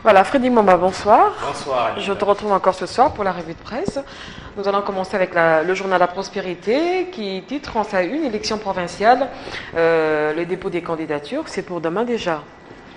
Voilà, Freddy Moma, bonsoir. Bonsoir. Je te retrouve encore ce soir pour la revue de presse. Nous allons commencer avec le journal La Prospérité qui titre en sa une élection provinciale. Le dépôt des candidatures, c'est pour demain déjà.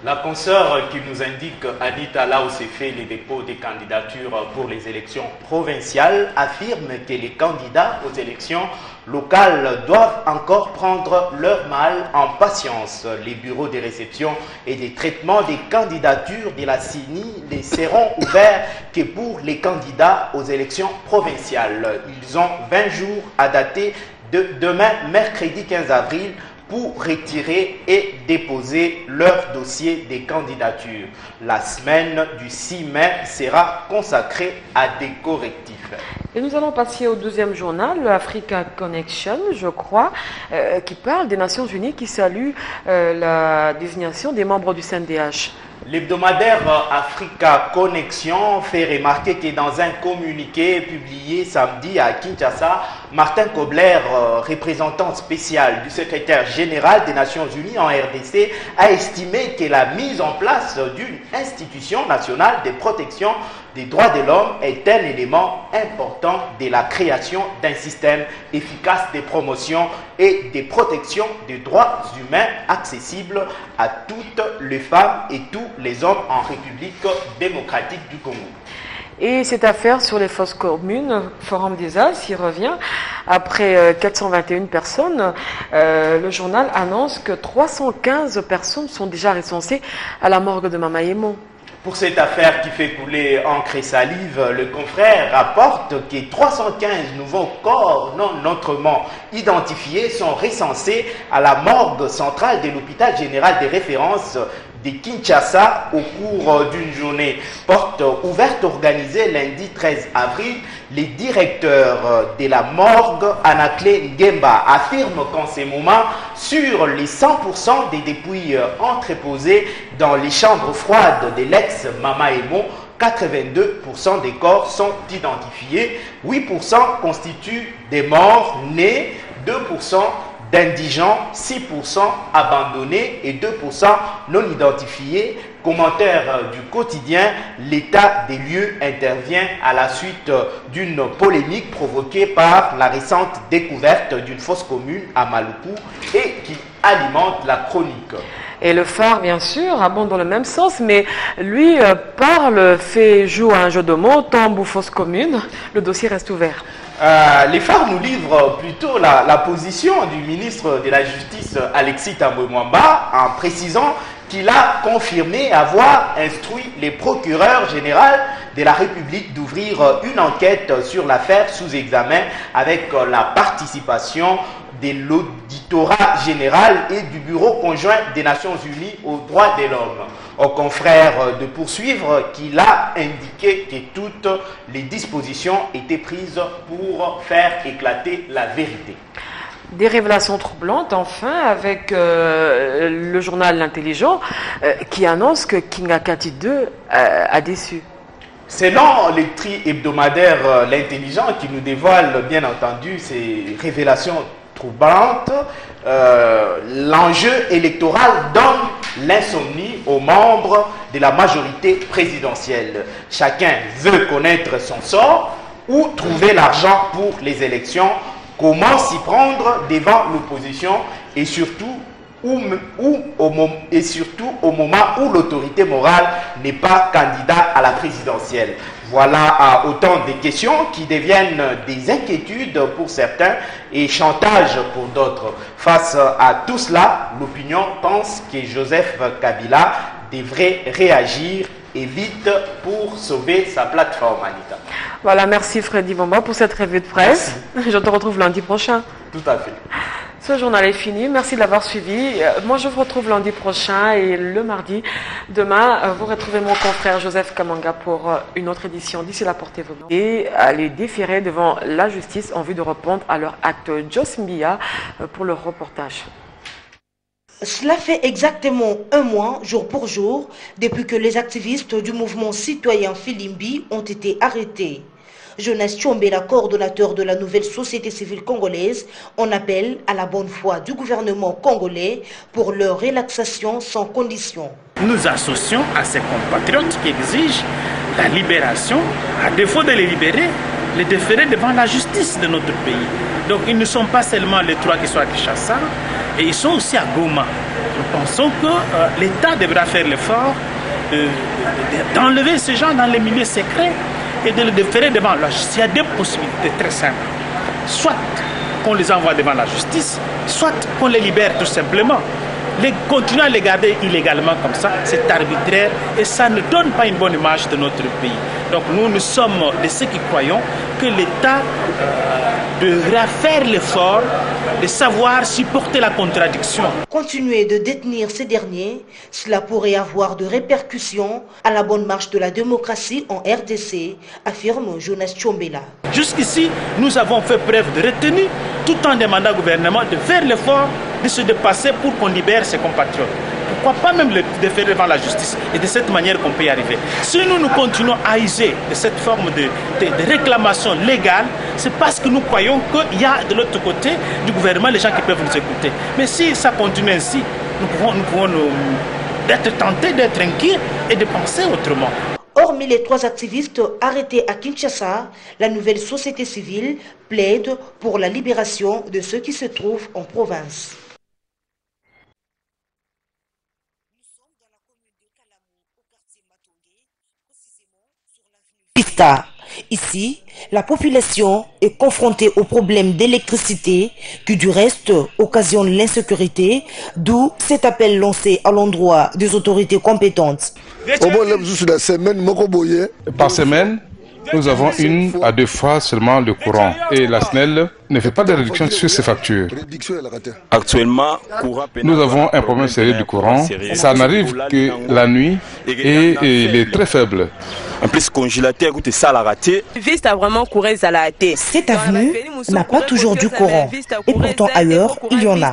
La consoeur qui nous indique, Anita, là où s'est fait les dépôts des candidatures pour les élections provinciales, affirme que les candidats aux élections locales doivent encore prendre leur mal en patience. Les bureaux de réception et de traitement des candidatures de la CENI ne seront ouverts que pour les candidats aux élections provinciales. Ils ont 20 jours à dater de demain, mercredi 15 avril, pour retirer et déposer leur dossier des candidatures. La semaine du 6 mai sera consacrée à des correctifs. Et nous allons passer au deuxième journal, le Africa Connection, je crois, qui parle des Nations Unies qui salue la désignation des membres du CNDH. L'hebdomadaire Africa Connection fait remarquer que dans un communiqué publié samedi à Kinshasa, Martin Kobler, représentant spécial du secrétaire général des Nations Unies en RDC, a estimé que la mise en place d'une institution nationale de protection des droits de l'homme est un élément important de la création d'un système efficace de promotion et de protection des droits humains accessibles à toutes les femmes et tous les hommes en République démocratique du Congo. Et cette affaire sur les fosses communes, Forum des As, y revient. Après 421 personnes, le journal annonce que 315 personnes sont déjà recensées à la morgue de Mamaïemo. Pour cette affaire qui fait couler encre et salive, le confrère rapporte que 315 nouveaux corps non autrement identifiés sont recensés à la morgue centrale de l'hôpital général de référence de Kinshasa au cours d'une journée porte ouverte organisée lundi 13 avril. Les directeurs de la morgue, Anakle Ngemba, affirment qu'en ce moment, sur les 100% des dépouilles entreposées dans les chambres froides de l'ex-Mamaïemo, 82% des corps sont identifiés, 8% constituent des morts nés, 2% d'indigents, 6% abandonnés et 2% non identifiés. Commentaire du quotidien, l'état des lieux intervient à la suite d'une polémique provoquée par la récente découverte d'une fosse commune à Maluku et qui alimente la chronique. Et le phare, bien sûr, abonde dans le même sens, mais lui joue à un jeu de mots, tombe ou fosse commune, le dossier reste ouvert. Les phares nous livrent plutôt la position du ministre de la Justice, Alexis Thambwe Mwamba, en précisant qu'il a confirmé avoir instruit les procureurs généraux de la République d'ouvrir une enquête sur l'affaire sous examen avec la participation de l'auditorat général et du Bureau conjoint des Nations Unies aux droits de l'homme. Au confrère de poursuivre qu'il a indiqué que toutes les dispositions étaient prises pour faire éclater la vérité. Des révélations troublantes, enfin, avec le journal L'Intelligent qui annonce que Kinga Kati 2 a déçu. Selon les tri hebdomadaires L'Intelligent qui nous dévoile bien entendu ces révélations troublantes, l'enjeu électoral donne l'insomnie aux membres de la majorité présidentielle. Chacun veut connaître son sort ou trouver l'argent pour les élections. Comment s'y prendre devant l'opposition et surtout au moment où l'autorité morale n'est pas candidat à la présidentielle. Voilà autant de questions qui deviennent des inquiétudes pour certains et chantage pour d'autres. Face à tout cela, l'opinion pense que Joseph Kabila devrait réagir et vite pour sauver sa plateforme, Anita. Voilà, merci Freddy Moma pour cette revue de presse. Merci. Je te retrouve lundi prochain. Tout à fait. Ce journal est fini. Merci de l'avoir suivi. Moi, je vous retrouve lundi prochain et le mardi. Demain, vous retrouvez mon confrère Joseph Kamanga pour une autre édition. D'ici là, portez-vous bien. Et allez déférer devant la justice en vue de répondre à leur acte. Joss Mbia pour le reportage. Cela fait exactement un mois, jour pour jour, depuis que les activistes du mouvement citoyen Filimbi ont été arrêtés. Jonas Tchombela, coordonnateur de la nouvelle société civile congolaise, en appelle à la bonne foi du gouvernement congolais pour leur relaxation sans condition. Nous associons à ces compatriotes qui exigent la libération, à défaut de les libérer, les déférer devant la justice de notre pays. Donc ils ne sont pas seulement les trois qui sont à Kinshasa, et ils sont aussi à Goma. Nous pensons que l'État devra faire l'effort d'enlever ces gens dans les milieux secrets et de les déférer devant la justice. Il y a deux possibilités très simples. Soit qu'on les envoie devant la justice, soit qu'on les libère tout simplement. Continuer à les garder illégalement comme ça, c'est arbitraire et ça ne donne pas une bonne image de notre pays. Donc nous sommes de ceux qui croyons que l'État devra faire l'effort de savoir supporter la contradiction. Continuer de détenir ces derniers, cela pourrait avoir de répercussions à la bonne marche de la démocratie en RDC, affirme Jonas Tchombela. Jusqu'ici, nous avons fait preuve de retenue tout en demandant au gouvernement de faire l'effort de se dépasser pour qu'on libère ses compatriotes. Pourquoi pas même le déférer devant la justice? Et de cette manière qu'on peut y arriver. Si nous continuons à user de cette forme de réclamation légale, c'est parce que nous croyons qu'il y a de l'autre côté du gouvernement les gens qui peuvent nous écouter. Mais si ça continue ainsi, nous pouvons être tentés d'être inquiets et de penser autrement. Hormis les trois activistes arrêtés à Kinshasa, la nouvelle société civile plaide pour la libération de ceux qui se trouvent en province. Ici, la population est confrontée au problème d'électricité qui du reste occasionne l'insécurité, d'où cet appel lancé à l'endroit des autorités compétentes. Par semaine, nous avons 1 à 2 fois seulement le courant et la SNEL ne fait pas de réduction sur ses factures. Actuellement, nous avons un problème sérieux du courant. Ça n'arrive que la nuit et il est très faible. En plus, congélateur, écoutez, ça l'a raté. Cette avenue n'a pas toujours du courant et pourtant ailleurs, il y en a.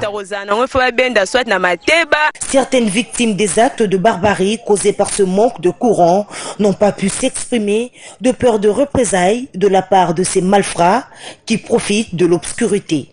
Certaines victimes des actes de barbarie causés par ce manque de courant n'ont pas pu s'exprimer de peur de représailles de la part de ces malfrats qui profitent de l'obscurité.